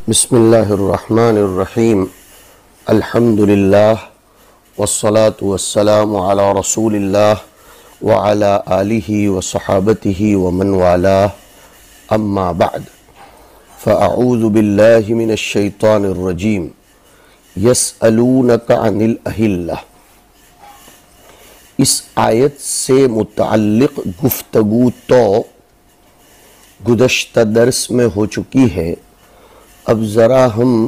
بسم اللہ الرحمن الرحیم الحمد للہ والصلاة والسلام علی رسول اللہ وعلی آلہ وصحابتہ ومن والاہ اما بعد فاعوذ باللہ من الشیطان الرجیم یسألونک عن الاہلہ۔ اس آیت سے متعلق گفتگو تو گزشتہ درس میں ہو چکی ہے۔ اب ذرا ہم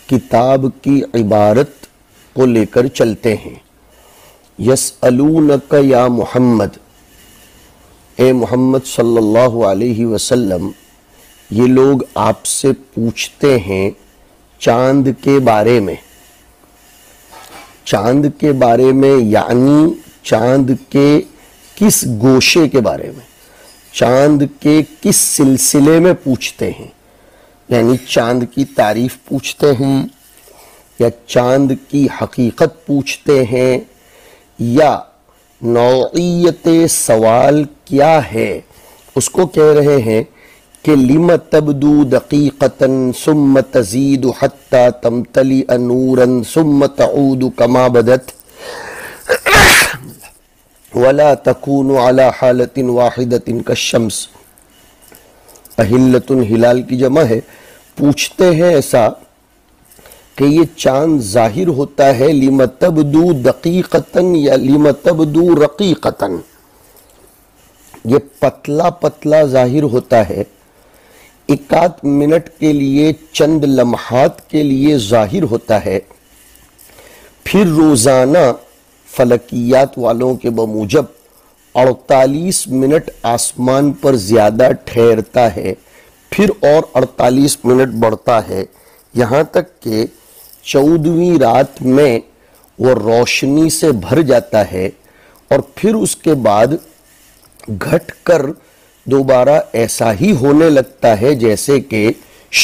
کتاب کی عبارت کو لے کر چلتے ہیں۔ یسألونک یا محمد، اے محمد صلی اللہ علیہ وسلم، یہ لوگ آپ سے پوچھتے ہیں چاند کے بارے میں۔ چاند کے بارے میں یعنی چاند کے کس گوشے کے بارے میں، چاند کے کس سلسلے میں پوچھتے ہیں، یعنی چاند کی تعریف پوچھتے ہیں یا چاند کی حقیقت پوچھتے ہیں، یا نوعیت سوال کیا ہے اس کو کہہ رہے ہیں کہ لم تبدو دقیقتاً ثم تزید حتی تمتلئ نوراً ثم تعود کما بدت ولا تکون علی حالت واحدۃ کالشمس۔ اہلۃ ہلال کی جمع ہے۔ پوچھتے ہیں ایسا کہ یہ چاند ظاہر ہوتا ہے لم تبدو دقیقتاً یا لم تبدو رقیقتاً، یہ پتلا پتلا ظاہر ہوتا ہے، ایک آدھ منٹ کے لیے، چند لمحات کے لیے ظاہر ہوتا ہے، پھر روزانہ فلکیات والوں کے بموجب 48 منٹ آسمان پر زیادہ ٹھہرتا ہے، پھر اور 48 منٹ بڑھتا ہے، یہاں تک کہ 14ویں رات میں وہ روشنی سے بھر جاتا ہے، اور پھر اس کے بعد گھٹ کر دوبارہ ایسا ہی ہونے لگتا ہے جیسے کہ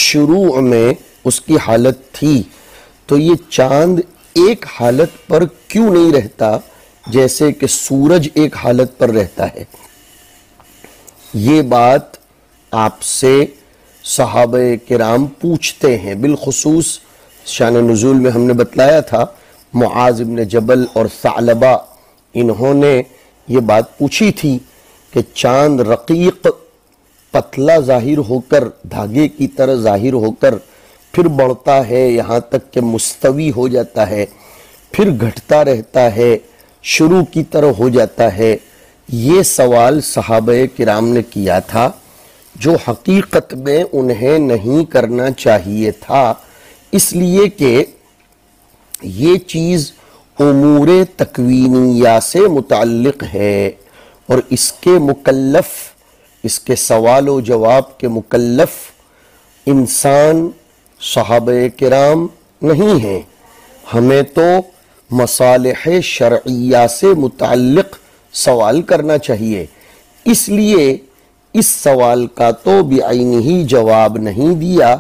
شروع میں اس کی حالت تھی۔ تو یہ چاند ایک حالت پر کیوں نہیں رہتا جیسے کہ سورج ایک حالت پر رہتا ہے؟ یہ بات آپ سے صحابہ کرام پوچھتے ہیں۔ بالخصوص شان نزول میں ہم نے بتلایا تھا معاذ بن جبل اور ثعلبہ، انہوں نے یہ بات پوچھی تھی کہ چاند رقیق پتلا ظاہر ہو کر، دھاگے کی طرح ظاہر ہو کر پھر بڑھتا ہے یہاں تک کہ مستوی ہو جاتا ہے، پھر گھٹتا رہتا ہے، شروع کی طرح ہو جاتا ہے۔ یہ سوال صحابہ کرام نے کیا تھا جو حقیقت میں انہیں نہیں کرنا چاہیے تھا، اس لیے کہ یہ چیز امور تکوینیہ سے متعلق ہے، اور اس کے مکلف، اس کے سوال و جواب کے مکلف انسان صحابہ کرام نہیں ہیں۔ ہمیں تو مصالح شرعیہ سے متعلق سوال کرنا چاہیے، اس لیے اس سوال کا تو بعینہ جواب نہیں دیا،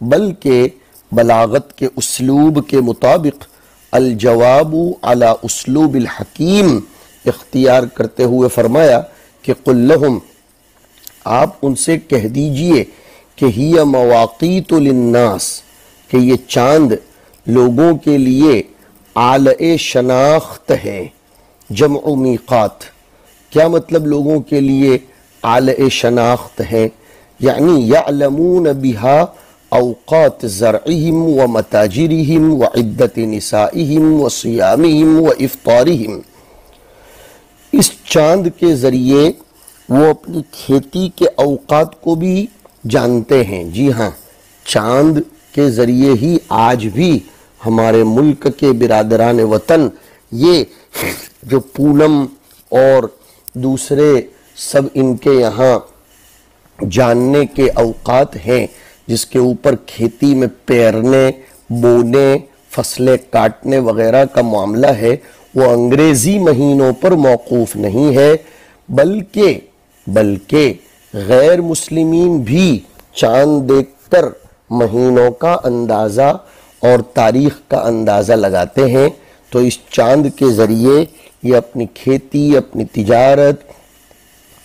بلکہ بلاغت کے اسلوب کے مطابق الجواب علی اسلوب الحکیم اختیار کرتے ہوئے فرمایا کہ قل لہم، آپ ان سے کہہ دیجئے کہ ہی مواقیت للناس، کہ یہ چاند لوگوں کے لیے آلۂ شناخت ہے، جمع میقات۔ کیا مطلب لوگوں کے لیے آلۂ شناخت ہے؟ یعنی یعلمون بہا اوقات زرعہم و متاجرہم و عدت نسائہم و صیامہم و افطارہم۔ اس چاند کے ذریعے وہ اپنی کھیتی کے اوقات کو بھی جانتے ہیں۔ جی ہاں، چاند کے ذریعے ہی آج بھی ہمارے ملک کے برادران وطن یہ جو پونم اور دوسرے سب ان کے یہاں جاننے کے اوقات ہیں، جس کے اوپر کھیتی میں پیرنے، بونے، فصلیں کاٹنے وغیرہ کا معاملہ ہے، وہ انگریزی مہینوں پر موقوف نہیں ہے، بلکہ غیر مسلمین بھی چاند دیکھ کر مہینوں کا اندازہ اور تاریخ کا اندازہ لگاتے ہیں۔ تو اس چاند کے ذریعے یہ اپنی کھیتی، اپنی تجارت،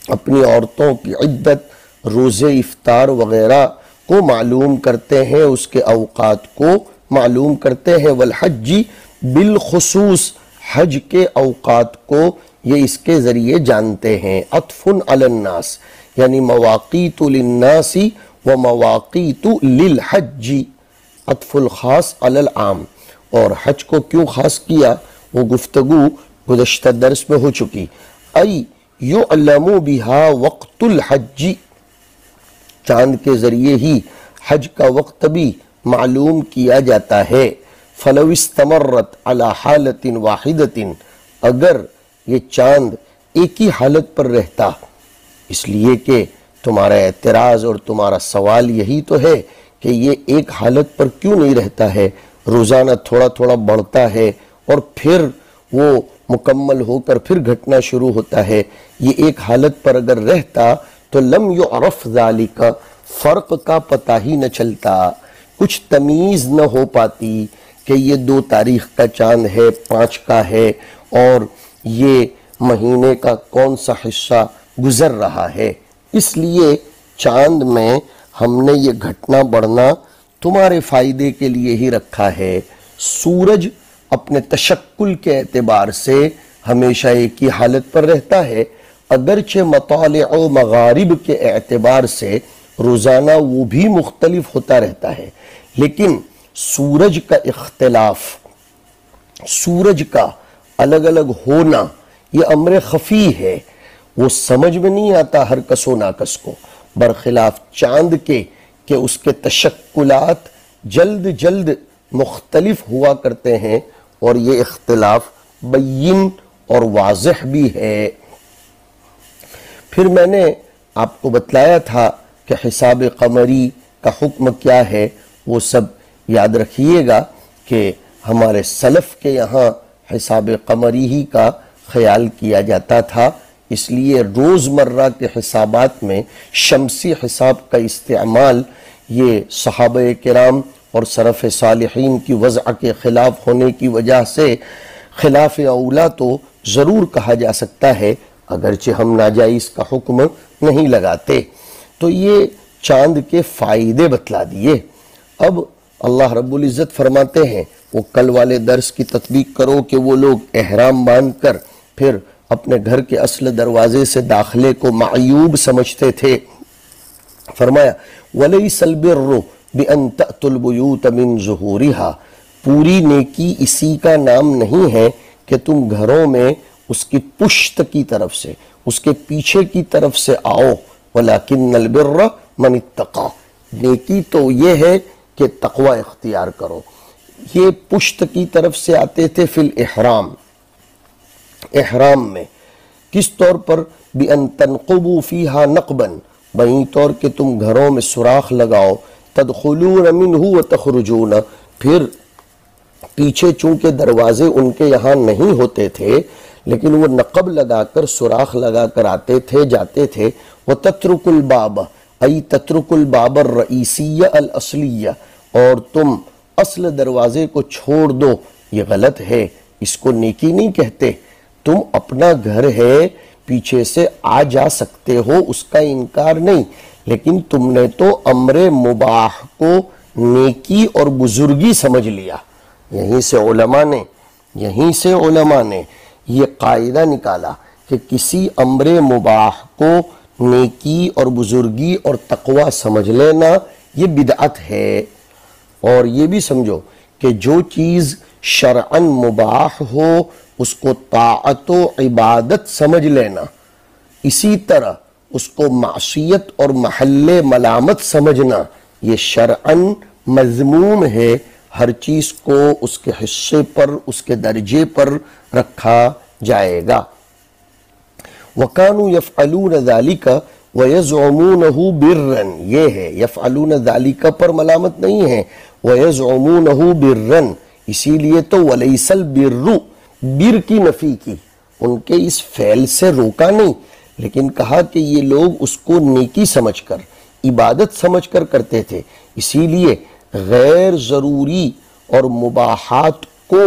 اپنی عورتوں کی عدت، روزے افطار وغیرہ کو معلوم کرتے ہیں، اس کے اوقات کو معلوم کرتے ہیں، والحج بالخصوص حج کے اوقات کو یہ اس کے ذریعے جانتے ہیں۔ عطف علی الناس یعنی مواقیت للناس و مواقیت للحج، عطف الخاص علی العام۔ اور حج کو کیوں خاص کیا وہ گفتگو گزشتہ درس میں ہو چکی۔ ای یعلم بہا وقت الحج، چاند کے ذریعے ہی حج کا وقت بھی معلوم کیا جاتا ہے۔ فلو استمرت علی حالت واحدۃ، اگر یہ چاند ایک ہی حالت پر رہتا، اس لیے کہ تمہارا اعتراض اور تمہارا سوال یہی تو ہے کہ یہ ایک حالت پر کیوں نہیں رہتا ہے، روزانہ تھوڑا تھوڑا بڑھتا ہے اور پھر وہ مکمل ہو کر پھر گھٹنا شروع ہوتا ہے۔ یہ ایک حالت پر اگر رہتا تو لم یعرف ذالک، فرق کا پتہ ہی نہ چلتا، کچھ تمیز نہ ہو پاتی کہ یہ 2 تاریخ کا چاند ہے، 5 کا ہے، اور یہ مہینے کا کون سا حصہ گزر رہا ہے۔ اس لیے چاند میں ہم نے یہ گھٹنا بڑھنا تمہارے فائدے کے لیے ہی رکھا ہے۔ سورج اپنے تشکل کے اعتبار سے ہمیشہ ایک ہی حالت پر رہتا ہے، اگرچہ مطالع و مغارب کے اعتبار سے روزانہ وہ بھی مختلف ہوتا رہتا ہے، لیکن سورج کا اختلاف، سورج کا الگ الگ ہونا یہ امر خفی ہے، وہ سمجھ میں نہیں آتا ہر کس و ناکس کو، برخلاف چاند کے کہ اس کے تشکلات جلد جلد مختلف ہوا کرتے ہیں، اور یہ اختلاف بین اور واضح بھی ہے۔ پھر میں نے آپ کو بتلایا تھا کہ حساب قمری کا حکم کیا ہے، وہ سب یاد رکھیے گا کہ ہمارے سلف کے یہاں حساب قمری ہی کا خیال کیا جاتا تھا، اس لیے روزمرہ کے حسابات میں شمسی حساب کا استعمال یہ صحابہ کرام اور سلف صالحین کی وضع کے خلاف ہونے کی وجہ سے خلاف اولا تو ضرور کہا جا سکتا ہے، اگرچہ ہم ناجائز کا حکم نہیں لگاتے۔ تو یہ چاند کے فائدے بتلا دیے۔ اب اللہ رب العزت فرماتے ہیں وہ کل والے درس کی تطبیق کرو کہ وہ لوگ احرام باندھ کر پھر اپنے گھر کے اصل دروازے سے داخلے کو معیوب سمجھتے تھے۔ فرمایا وَلَيْسَ الْبِرُّ بِأَن تَأْتُوا الْبُيُوتَ مِن ظُهُورِهَا، پوری نیکی اسی کا نام نہیں ہے کہ تم گھروں میں اس کی پشت کی طرف سے، اس کے پیچھے کی طرف سے آؤ، وَلَكِنَّ الْبِرَّ مَنِ اتَّقَى، نیکی تو یہ ہے کہ تقوی اختیار کرو۔ یہ پشت کی طرف سے آتے تھے فی الاحرام، احرام میں کس طور پر؟ بِأَن تَنْقُبُوا فِيهَا نَقْبًا، بہی طور کہ تم گھروں میں سوراخ لگاؤ، تَدْخُلُونَ مِنْهُ وَتَخْرُجُونَ، پھر پیچھے چونکہ دروازے ان کے یہاں نہیں ہوتے تھے لیکن وہ نقب لگا کر سوراخ لگا کر آتے تھے جاتے تھے۔ وَتَتْرُكُ الْبَابَ ای تَتْرُكُ الْبَابَ الرَّئِيسِيَّ الْأَصْلِيَّ، اور تم اصل دروازے کو چھوڑ دو، یہ غلط ہے، اس کو نیکی نہیں کہتے۔ تم اپنا گھر ہے، پیچھے سے آ جا سکتے ہو، اس کا انکار نہیں، لیکن تم نے تو امر مباح کو نیکی اور بزرگی سمجھ لیا۔ یہیں سے علماء نے یہ قاعدہ نکالا کہ کسی امر مباح کو نیکی اور بزرگی اور تقوی سمجھ لینا یہ بدعت ہے۔ اور یہ بھی سمجھو کہ جو چیز شرعاً مباح ہو اس کو طاعت و عبادت سمجھ لینا، اسی طرح اس کو معصیت اور محل ملامت سمجھنا یہ شرعاً مذموم ہے۔ ہر چیز کو اس کے حصے پر، اس کے درجے پر رکھا جائے گا۔ وَكَانُوا يَفْعَلُونَ ذَلِكَ وَيَزْعُمُونَهُ بِرًّا، یہ ہے یفعلون ذَلِكَ پر ملامت نہیں ہے، وَيَزْعُمُونَهُ بِرًّا، اسی لیے تو وَلَيْسَ الْبِرُّ، بر کی نفی کی، ان کے اس فعل سے روکا نہیں، لیکن کہا کہ یہ لوگ اس کو نیکی سمجھ کر، عبادت سمجھ کر کرتے تھے، اسی لیے غیر ضروری اور مباحات کو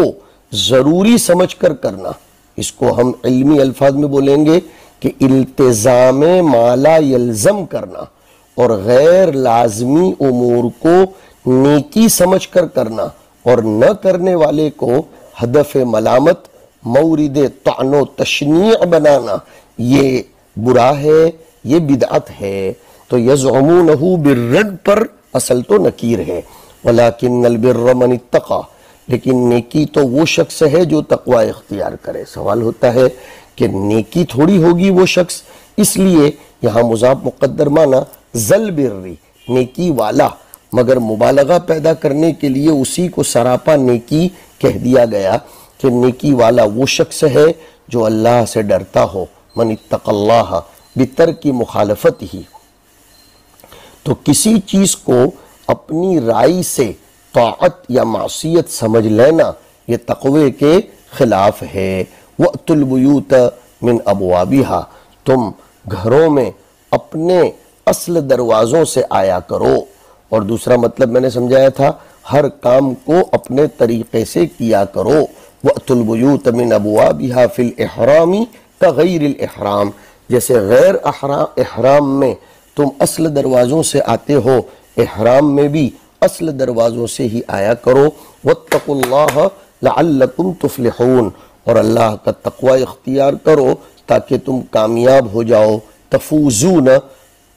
ضروری سمجھ کر کرنا، اس کو ہم علمی الفاظ میں بولیں گے کہ التزام ما لا یلزم کرنا، اور غیر لازمی امور کو نیکی سمجھ کر کرنا اور نہ کرنے والے کو ہدف ملامت، مورد طعن و تشنیع بنانا، یہ برا ہے، یہ بدعت ہے۔ تو یزعمونہ بالرد پر اصل تو نکیر ہے، ولیکن البر من اتقی، لیکن نیکی تو وہ شخص ہے جو تقوی اختیار کرے۔ سوال ہوتا ہے کہ نیکی تھوڑی ہوگی وہ شخص، اس لیے یہاں مضاف مقدر مانا ذل بری، نیکی والا، مگر مبالغہ پیدا کرنے کے لیے اسی کو سراپا نیکی کہہ دیا گیا کہ نیکی والا وہ شخص ہے جو اللہ سے ڈرتا ہو، من اتق اللہ بترک مخالفت ہی۔ تو کسی چیز کو اپنی رائے سے طاعت یا معصیت سمجھ لینا یہ تقوی کے خلاف ہے۔ وَأْتُوا الْبُيُوتَ مِنْ أَبْوَابِهَا، تم گھروں میں اپنے اصل دروازوں سے آیا کرو۔ اور دوسرا مطلب میں نے سمجھایا تھا، ہر کام کو اپنے طریقے سے کیا کرو۔ وَأْتُوا الْبُيُوتَ مِنْ أَبْوَابِهَا فِي الْإِحْرَامِ كَغَيْرِ الْإِحْرَامِ، جیسے غیر احرام میں تم اصل دروازوں سے آتے ہو، احرام میں بھی اصل دروازوں سے ہی آیا کرو۔ وَاتَّقُوا اللَّهَ لَعَلَّكُمْ تُفْلِحُونَ، اور اللہ کا تقوی اختیار کرو تاکہ تم کامیاب ہو جاؤ۔ تفوزون،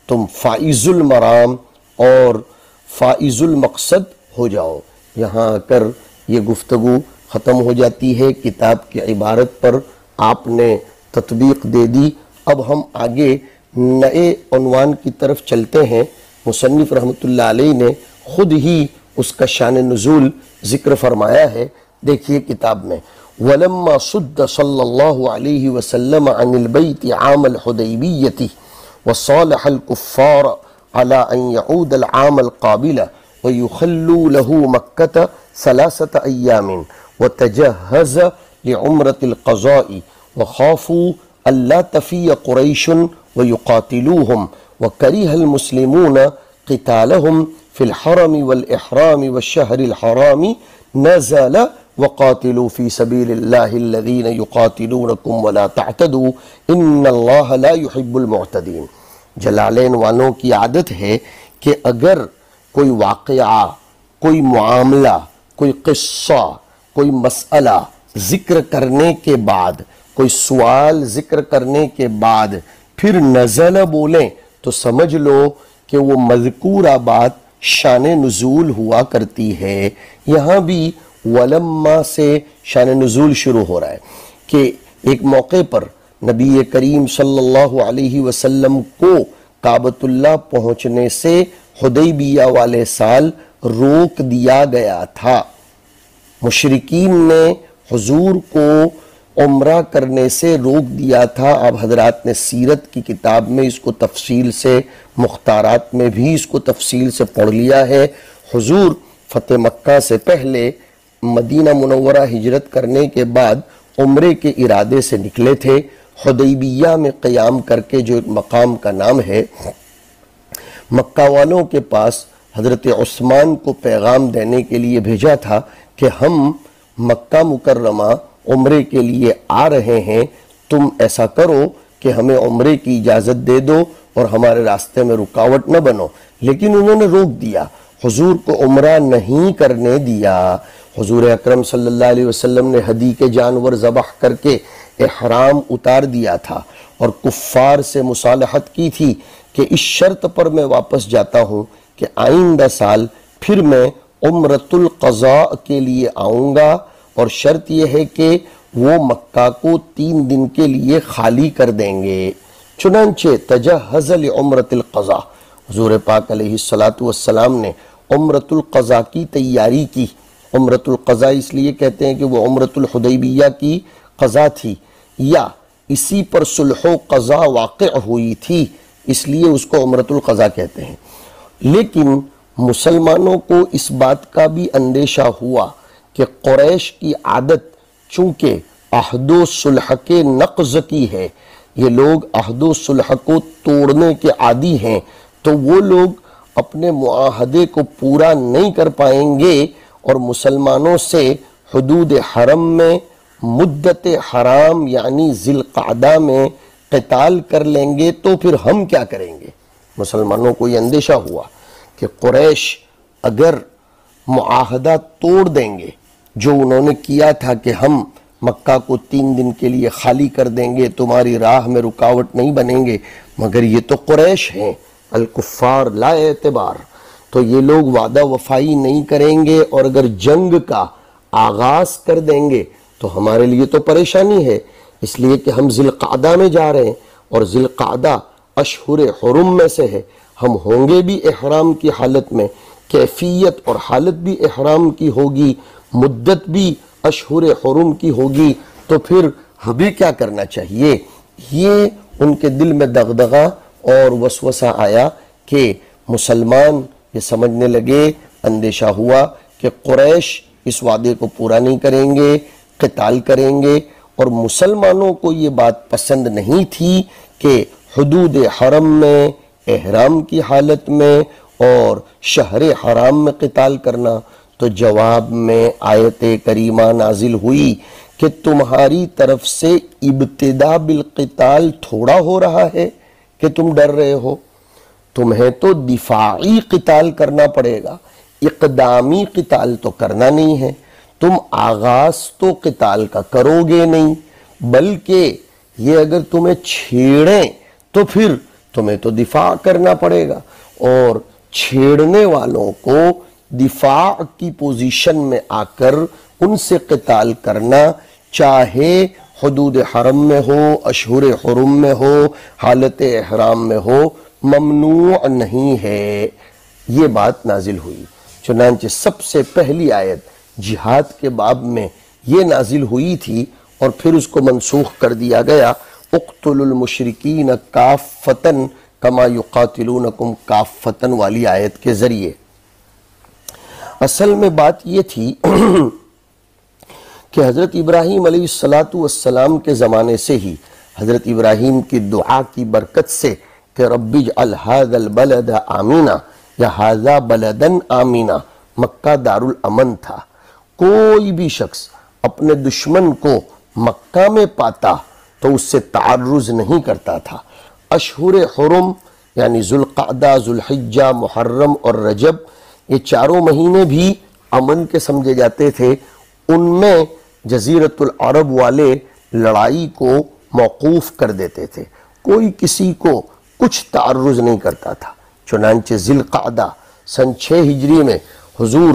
تم فائز المرام اور فائز المقصد ہو جاؤ۔ یہاں آ کر یہ گفتگو ختم ہو جاتی ہے، کتاب کی عبارت پر آپ نے تطبیق دے دی۔ اب ہم آگے نئے عنوان کی طرف چلتے ہیں۔ مصنف رحمۃ اللہ علیہ نے خود ہی اس کا شان نزول ذکر فرمایا ہے، دیکھیے کتاب میں، وَلَمَّا صُدَّ صلی اللہ علیہ وسلم عن البیت عام الحدیبیۃ وصالح الكفار على ان يعود العام القابل ويخلوا له مكة 3 أيام وتجهز لعمرة القضاء وخافوا ألا تفي قريش ويقاتلوهم وكره المسلمون قتالهم في الحرم والإحرام والشهر الحرام نزل وقاتلوا في سبيل الله الذين يقاتلونكم ولا تعتدوا ان اللہ لا يحب المعتدین۔ جلالین والوں کی عادت ہے کہ اگر کوئی واقعہ، کوئی معاملہ، کوئی قصہ، کوئی مسئلہ ذکر کرنے کے بعد، کوئی سوال ذکر کرنے کے بعد پھر نزل بولیں تو سمجھ لو کہ وہ مذکورہ بات شان نزول ہوا کرتی ہے۔ یہاں بھی ولما سے شان نزول شروع ہو رہا ہے کہ ایک موقع پر نبی کریم صلی اللہ علیہ وسلم کو کعبۃ اللہ پہنچنے سے حدیبیہ والے سال روک دیا گیا تھا۔ مشرکین نے حضور کو عمرہ کرنے سے روک دیا تھا۔ اب حضرات نے سیرت کی کتاب میں اس کو تفصیل سے، مختارات میں بھی اس کو تفصیل سے پڑھ لیا ہے۔ حضور فتح مکہ سے پہلے مدینہ منورہ ہجرت کرنے کے بعد عمرے کے ارادے سے نکلے تھے۔ حدیبیہ میں قیام کر کے جو ایک مقام کا نام ہے، مکہ والوں کے پاس حضرت عثمان کو پیغام دینے کے لیے بھیجا تھا کہ ہم مکہ مکرمہ عمرے کے لیے آ رہے ہیں، تم ایسا کرو کہ ہمیں عمرے کی اجازت دے دو اور ہمارے راستے میں رکاوٹ نہ بنو، لیکن انہوں نے روک دیا، حضور کو عمرہ نہیں کرنے دیا۔ حضور اکرم صلی اللہ علیہ وسلم نے ہدی کے جانور ذبح کر کے احرام اتار دیا تھا اور کفار سے مصالحت کی تھی کہ اس شرط پر میں واپس جاتا ہوں کہ آئندہ سال پھر میں عمرۃ القضاء کے لیے آؤں گا، اور شرط یہ ہے کہ وہ مکہ کو 3 دن کے لیے خالی کر دیں گے۔ چنانچہ تجہز لعمرۃ القضاء، حضور پاک علیہ السلام نے عمرۃ القضاء کی تیاری کی۔ عمرۃ القضاء اس لیے کہتے ہیں کہ وہ عمرۃ الحدیبیہ کی قضاء تھی، یا اسی پر صلح و قضاء واقع ہوئی تھی، اس لیے اس کو عمرۃ القضاء کہتے ہیں۔ لیکن مسلمانوں کو اس بات کا بھی اندیشہ ہوا کہ قریش کی عادت چونکہ عہد و صلح کے نقض کی ہے، یہ لوگ عہد و صلح کو توڑنے کے عادی ہیں، تو وہ لوگ اپنے معاہدے کو پورا نہیں کر پائیں گے اور مسلمانوں سے حدود حرم میں مدت حرام یعنی ذی القعدہ میں قتال کر لیں گے، تو پھر ہم کیا کریں گے؟ مسلمانوں کو یہ اندیشہ ہوا کہ قریش اگر معاہدہ توڑ دیں گے جو انہوں نے کیا تھا کہ ہم مکہ کو 3 دن کے لیے خالی کر دیں گے، تمہاری راہ میں رکاوٹ نہیں بنیں گے، مگر یہ تو قریش ہیں، الکفار لا اعتبار، تو یہ لوگ وعدہ وفائی نہیں کریں گے، اور اگر جنگ کا آغاز کر دیں گے تو ہمارے لیے تو پریشانی ہے، اس لیے کہ ہم ذی القعدہ میں جا رہے ہیں، اور ذی القعدہ اشہر حرم میں سے ہے، ہم ہوں گے بھی احرام کی حالت میں، کیفیت اور حالت بھی احرام کی ہوگی، مدت بھی اشہر حرم کی ہوگی، تو پھر ہمیں کیا کرنا چاہیے؟ یہ ان کے دل میں دغدغہ اور وسوسہ آیا کہ مسلمان یہ سمجھنے لگے، اندیشہ ہوا کہ قریش اس وعدے کو پورا نہیں کریں گے، قتال کریں گے، اور مسلمانوں کو یہ بات پسند نہیں تھی کہ حدود حرم میں، احرام کی حالت میں اور شہر حرام میں قتال کرنا۔ تو جواب میں آیت کریمہ نازل ہوئی کہ تمہاری طرف سے ابتدا بالقتال تھوڑا ہو رہا ہے کہ تم ڈر رہے ہو، تمہیں تو دفاعی قتال کرنا پڑے گا، اقدامی قتال تو کرنا نہیں ہے، تم آغاز تو قتال کا کرو گے نہیں، بلکہ یہ اگر تمہیں چھیڑیں تو پھر تمہیں تو دفاع کرنا پڑے گا، اور چھیڑنے والوں کو دفاع کی پوزیشن میں آ کر ان سے قتال کرنا، چاہے حدود حرم میں ہو، اشہر حرم میں ہو، حالت احرام میں ہو، ممنوع نہیں ہے۔ یہ بات نازل ہوئی، چنانچہ سب سے پہلی آیت جہاد کے باب میں یہ نازل ہوئی تھی، اور پھر اس کو منسوخ کر دیا گیا، اقتلوا المشرکین کافۃ کما یقاتلونکم کافۃ والی آیت کے ذریعے۔ اصل میں بات یہ تھی کہ حضرت ابراہیم علیہ السلام کے زمانے سے ہی حضرت ابراہیم کی دعا کی برکت سے کہ رب اجعل ھذا البلد آمنا یا ھذا بلدا آمنا، مکہ دار الامن تھا، کوئی بھی شخص اپنے دشمن کو مکہ میں پاتا تو اس سے تعرض نہیں کرتا تھا۔ اشہر حرم یعنی ذوالقعدہ، ذوالحجہ، محرم اور رجب، یہ 4 مہینے بھی امن کے سمجھے جاتے تھے، ان میں جزیرت العرب والے لڑائی کو موقوف کر دیتے تھے، کوئی کسی کو کچھ تعرض نہیں کرتا تھا۔ چنانچہ ذی القعدہ سن 6 ہجری میں حضور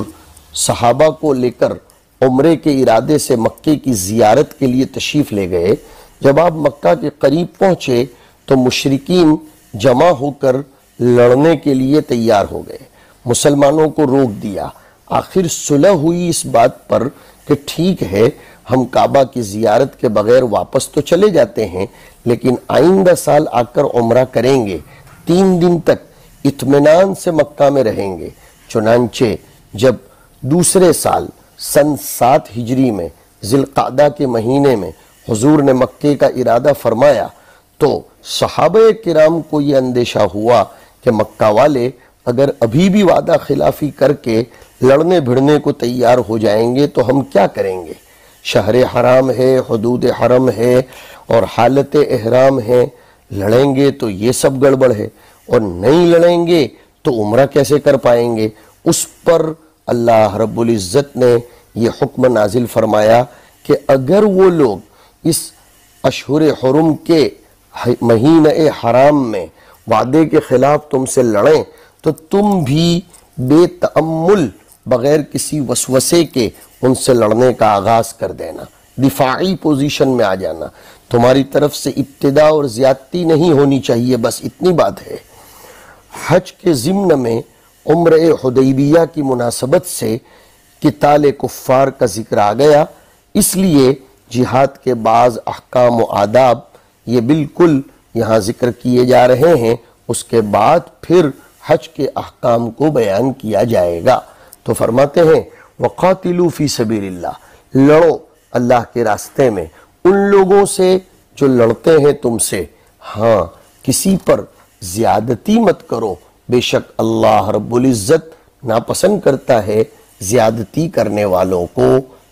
صحابہ کو لے کر عمرے کے ارادے سے مکے کی زیارت کے لیے تشریف لے گئے۔ جب آپ مکہ کے قریب پہنچے تو مشرکین جمع ہو کر لڑنے کے لیے تیار ہو گئے، مسلمانوں کو روک دیا۔ آخر صلح ہوئی اس بات پر کہ ٹھیک ہے، ہم کعبہ کی زیارت کے بغیر واپس تو چلے جاتے ہیں، لیکن آئندہ سال آ کر عمرہ کریں گے، 3 دن تک اطمینان سے مکہ میں رہیں گے۔ چنانچہ جب دوسرے سال سن 7 ہجری میں ذی القعدہ کے مہینے میں حضور نے مکے کا ارادہ فرمایا تو صحابہ کرام کو یہ اندیشہ ہوا کہ مکہ والے اگر ابھی بھی وعدہ خلافی کر کے لڑنے بھڑنے کو تیار ہو جائیں گے تو ہم کیا کریں گے؟ شہر حرام ہے، حدود حرم ہے اور حالت احرام ہے، لڑیں گے تو یہ سب گڑبڑ ہے، اور نہیں لڑیں گے تو عمرہ کیسے کر پائیں گے؟ اس پر اللہ رب العزت نے یہ حکم نازل فرمایا کہ اگر وہ لوگ اس اشہر حرم کے مہینہ حرام میں وعدے کے خلاف تم سے لڑیں تو تم بھی بے تأمل، بغیر کسی وسوسے کے ان سے لڑنے کا آغاز کر دینا، دفاعی پوزیشن میں آ جانا، تمہاری طرف سے ابتدا اور زیادتی نہیں ہونی چاہیے، بس اتنی بات ہے۔ حج کے ضمن میں عمرہ حدیبیہ کی مناسبت سے قتال کفار کا ذکر آ گیا، اس لیے جہاد کے بعض احکام و آداب یہ بالکل یہاں ذکر کیے جا رہے ہیں، اس کے بعد پھر حج کے احکام کو بیان کیا جائے گا۔ تو فرماتے ہیں وَقَاتِلُوا فِي سَبِيلِ اللَّهِ، لڑو اللہ کے راستے میں ان لوگوں سے جو لڑتے ہیں تم سے، ہاں کسی پر زیادتی مت کرو، بے شک اللہ رب العزت ناپسند کرتا ہے زیادتی کرنے والوں کو،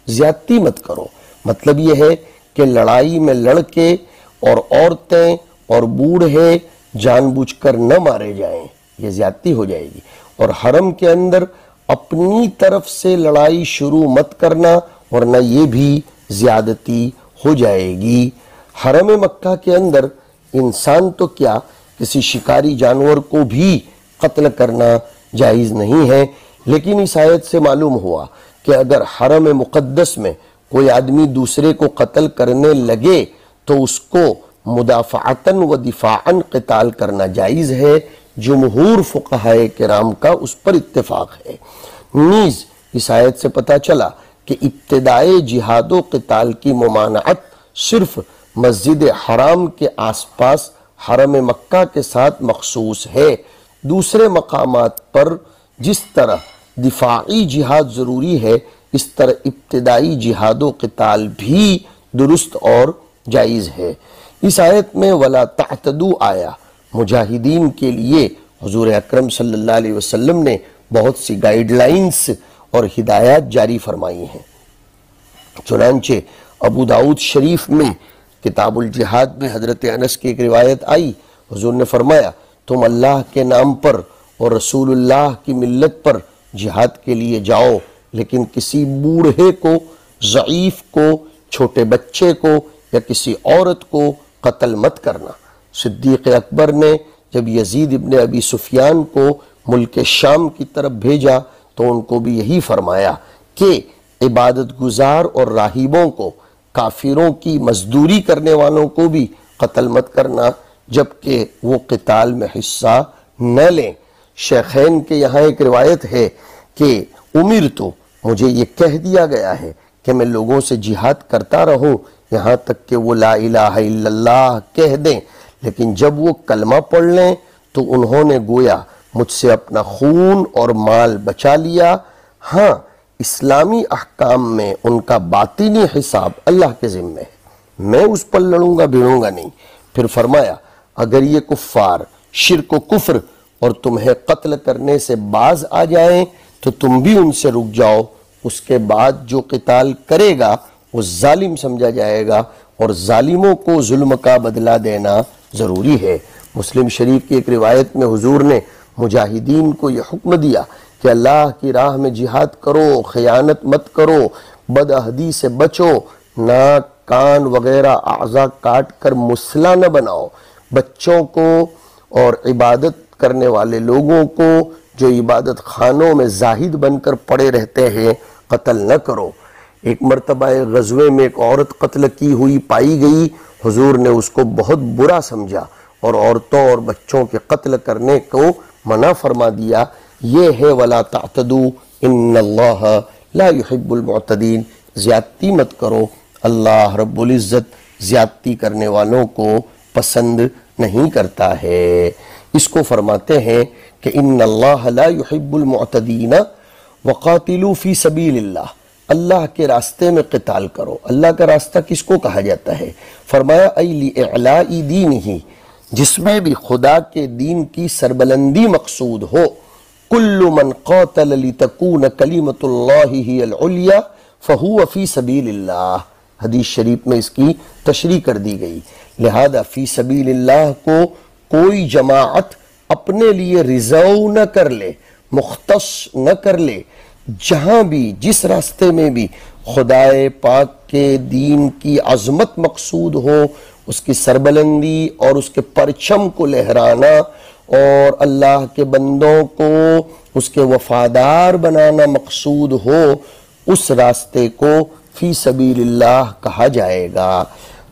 زیادتی مت کرو۔ مطلب یہ ہے کہ لڑائی میں لڑ کے اور عورتیں اور بوڑھے جان بوجھ کر نہ مارے جائیں، یہ زیادتی ہو جائے گی۔ اور حرم کے اندر اپنی طرف سے لڑائی شروع مت کرنا، ورنہ یہ بھی زیادتی ہو جائے گی۔ حرم مکہ کے اندر انسان تو کیا، کسی شکاری جانور کو بھی قتل کرنا جائز نہیں ہے، لیکن اس آیت سے معلوم ہوا کہ اگر حرم مقدس میں کوئی آدمی دوسرے کو قتل کرنے لگے تو اس کو مدافعتاً و دفاعاً قتال کرنا جائز ہے۔ جمہور فقہائے کرام کا اس پر اتفاق ہے۔ نیز اس آیت سے پتہ چلا کہ ابتدائے جہاد و قتال کی ممانعت صرف مسجد حرام کے آس پاس حرم مکہ کے ساتھ مخصوص ہے۔ دوسرے مقامات پر جس طرح دفاعی جہاد ضروری ہے، اس طرح ابتدائی جہاد و قتال بھی درست اور جائز ہے۔ اس آیت میں وَلَا تَعْتَدُوا آیا مجاہدین کے لیے حضور اکرم صلی اللہ علیہ وسلم نے بہت سی گائیڈ لائنز اور ہدایات جاری فرمائی ہیں۔ چنانچہ ابو داؤد شریف میں کتاب الجہاد میں حضرت انس کی ایک روایت آئی، حضور نے فرمایا تم اللہ کے نام پر اور رسول اللہ کی ملت پر جہاد کے لیے جاؤ، لیکن کسی بوڑھے کو، ضعیف کو، چھوٹے بچے کو یا کسی عورت کو قتل مت کرنا۔ صدیق اکبر نے جب یزید ابن ابی سفیان کو ملک شام کی طرف بھیجا تو ان کو بھی یہی فرمایا کہ عبادت گزار اور راہبوں کو، کافروں کی مزدوری کرنے والوں کو بھی قتل مت کرنا جبکہ وہ قتال میں حصہ نہ لیں۔ شیخین کے یہاں ایک روایت ہے کہ تو مجھے یہ کہہ دیا گیا ہے کہ میں لوگوں سے جہاد کرتا رہوں یہاں تک کہ وہ لا الہ الا اللہ کہہ دیں، لیکن جب وہ کلمہ پڑھ لیں تو انہوں نے گویا مجھ سے اپنا خون اور مال بچا لیا۔ ہاں، اسلامی احکام میں ان کا باطنی حساب اللہ کے ذمہ ہے، میں اس پر لڑوں گا بھیڑوں گا نہیں۔ پھر فرمایا اگر یہ کفار شرک و کفر اور تمہیں قتل کرنے سے باز آ جائیں تو تم بھی ان سے رک جاؤ، اس کے بعد جو قتال کرے گا وہ ظالم سمجھا جائے گا اور ظالموں کو ظلم کا بدلہ دینا ضروری ہے۔ مسلم شریف کی ایک روایت میں حضور نے مجاہدین کو یہ حکم دیا کہ اللہ کی راہ میں جہاد کرو، خیانت مت کرو، بد عہدی سے بچو، ناک کان وغیرہ اعضاء کاٹ کر مسلح نہ بناؤ، بچوں کو اور عبادت کرنے والے لوگوں کو جو عبادت خانوں میں زاہد بن کر پڑے رہتے ہیں قتل نہ کرو۔ ایک مرتبہ غزوے میں ایک عورت قتل کی ہوئی پائی گئی، حضور نے اس کو بہت برا سمجھا اور عورتوں اور بچوں کے قتل کرنے کو منع فرما دیا۔ یہ ہے وَلَا تَعْتَدُوا إِنَّ اللَّهَ لَا يُحِبُّ الْمُعْتَدِينَ، زیادتی مت کرو، اللہ رب العزت زیادتی کرنے والوں کو پسند نہیں کرتا ہے۔ اس کو فرماتے ہیں کہ ان اللہ لا يحب المعتدین وقاتلوا فی سبیل اللہ، اللہ کے راستے میں قتال کرو۔ اللہ کا راستہ کس کو کہا جاتا ہے؟ فرمایا ای لِإِعْلَاءِ دِینِهِ، جس میں بھی خدا کے دین کی سربلندی مقصود ہو۔ کل من قاتل لتکون کلمۃ اللہ ہی العلیٰ فہو فی سبیل اللہ، حدیث شریف میں اس کی تشریح کر دی گئی۔ لہذا فی سبیل اللہ کو کوئی جماعت اپنے لیے ریزرو نہ کر لے، مختص نہ کر لے، جہاں بھی جس راستے میں بھی خدائے پاک کے دین کی عظمت مقصود ہو، اس کی سربلندی اور اس کے پرچم کو لہرانا اور اللہ کے بندوں کو اس کے وفادار بنانا مقصود ہو، اس راستے کو فی سبیل اللہ کہا جائے گا۔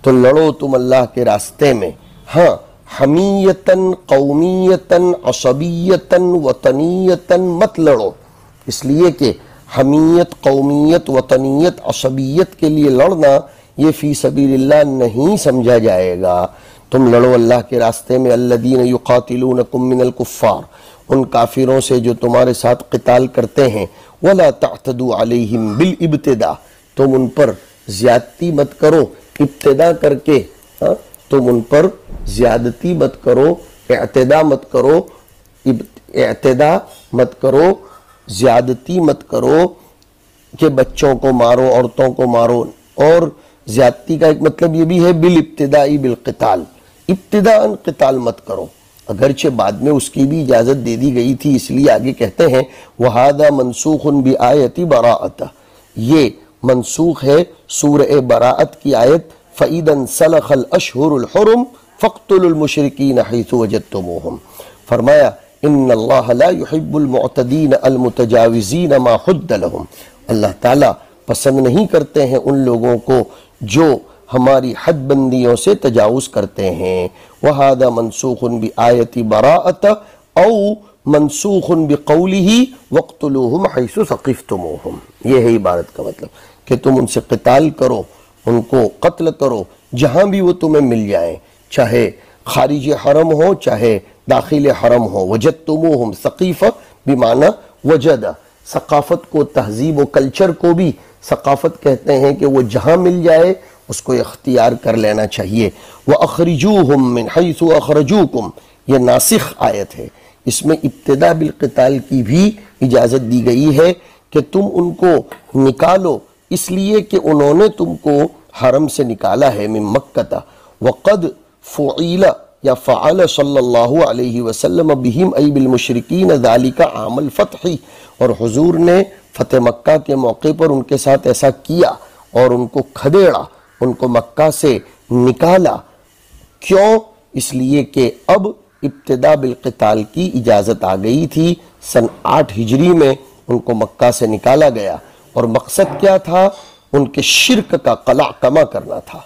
تو لڑو تم اللہ کے راستے میں، ہاں، حمیتاً، قومیتاً، عصبیتاً، وطنیتاً مت لڑو، اس لیے کہ حمیت، قومیت، وطنیت، عصبیت کے لیے لڑنا یہ فی سبیل اللہ نہیں سمجھا جائے گا۔ تم لڑو اللہ کے راستے میں، الذین یقاتلونکم من الکفار، ان کافروں سے جو تمہارے ساتھ قتال کرتے ہیں، ولا تعتدوا علیہم بالابتداء، تم ان پر زیادتی مت کرو، ابتدا کر کے تم ان پر زیادتی مت کرو، اعتداء مت کرو، اعتداء مت کرو، زیادتی مت کرو کہ بچوں کو مارو، عورتوں کو مارو۔ اور زیادتی کا ایک مطلب یہ بھی ہے بالابتدائی بالقتال، ابتداءً قتال مت کرو، اگرچہ بعد میں اس کی بھی اجازت دے دی گئی تھی، اس لیے آگے کہتے ہیں وَهَذَا مَنْسُوخٌ بِآیَةِ بَرَاءَةَ، یہ منسوخ ہے سورہ براءت کی آیت فَإِذَا انْسَلَخَ الْأَشْهُرُ الْحُرُمُ فَاقْتُلُوا الْمُشْرِكِينَ حَيْثُ وَجَدتُّمُوهُمْ، فرمایا ان اللہ لا يحب المعتدین المتجاوزین ما حد لهم، اللہ تعالیٰ پسند نہیں کرتے ہیں ان لوگوں کو جو ہماری حد بندیوں سے تجاوز کرتے ہیں۔ وَهَذَا مَنْسُوخٌ بِآیَةِ بَرَاءَةَ او منسوخ بقوله وَاقْتُلُوهُمْ حَيْثُ ثَقِفْتُمُوهُمْ، یہ ہے عبارت کا مطلب کہ تم ان سے قتال کرو، ان کو قتل کرو جہاں بھی وہ تمہیں مل جائیں، چاہے خارج حرم ہو چاہے داخل حرم ہو۔ وجدتموہم، ثقیفہ بمعنی وجد، ثقافت کو، تہذیب و کلچر کو بھی ثقافت کہتے ہیں کہ وہ جہاں مل جائے اس کو اختیار کر لینا چاہیے۔ وَأَخْرِجُوهُمْ مِنْ حَيْثُ أَخْرَجُوكُمْ، یہ ناسخ آیت ہے، اس میں ابتدا بالقتال کی بھی اجازت دی گئی ہے کہ تم ان کو نکالو، اس لیے کہ انہوں نے تم کو حرم سے نکالا ہے، من مکہ۔ وَقَدْ فُعِلَ یا فعل صلی اللہ علیہ وسلم بہم ای بالمشرکین ذالک عام الفتح، اور حضور نے فتح مکہ کے موقع پر ان کے ساتھ ایسا کیا اور ان کو کھدیڑا، ان کو مکہ سے نکالا۔ کیوں؟ اس لیے کہ اب ابتدا بالقتال کی اجازت آ گئی تھی، سن 8 ہجری میں ان کو مکہ سے نکالا گیا، اور مقصد کیا تھا؟ ان کے شرک کا قلع کما کرنا تھا۔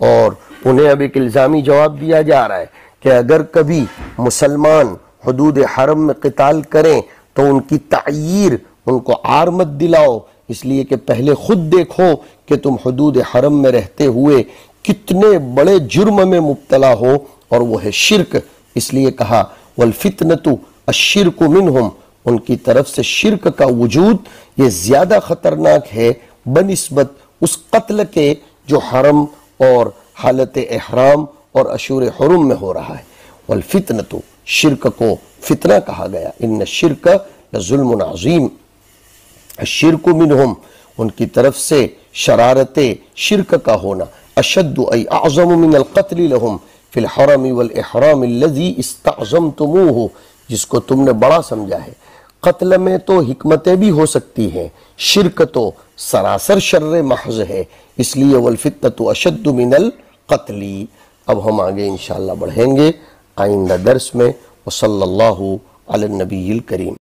اور انہیں اب ایک الزامی جواب دیا جا رہا ہے کہ اگر کبھی مسلمان حدود حرم میں قتال کریں تو ان کی تعییر، ان کو عار مت دلاؤ، اس لیے کہ پہلے خود دیکھو کہ تم حدود حرم میں رہتے ہوئے کتنے بڑے جرم میں مبتلا ہو، اور وہ ہے شرک۔ اس لیے کہا والفتنۃ الشرک منہم، ان کی طرف سے شرک کا وجود یہ زیادہ خطرناک ہے بنسبت اس قتل کے جو حرم اور حالت احرام اور اشور حرم میں ہو رہا ہے۔ والفتنۃ، شرک کو فتنہ کہا گیا، ان الشرک لظلم عظیم، الشرک منہم، ان کی طرف سے شرارت شرک کا ہونا، اشد ای اعظم من القتل لهم فی الحرم والاحرام الذی استعظمتموہ، جس کو تم نے بڑا سمجھا ہے۔ قتل میں تو حکمتیں بھی ہو سکتی ہیں، شرک تو سراسر شر محض ہے، اس لیے والفتنۃ اشد من القتل۔ اب ہم آگے انشاءاللہ بڑھیں گے آئندہ درس میں، وصلی اللہ علی النبی الکریم۔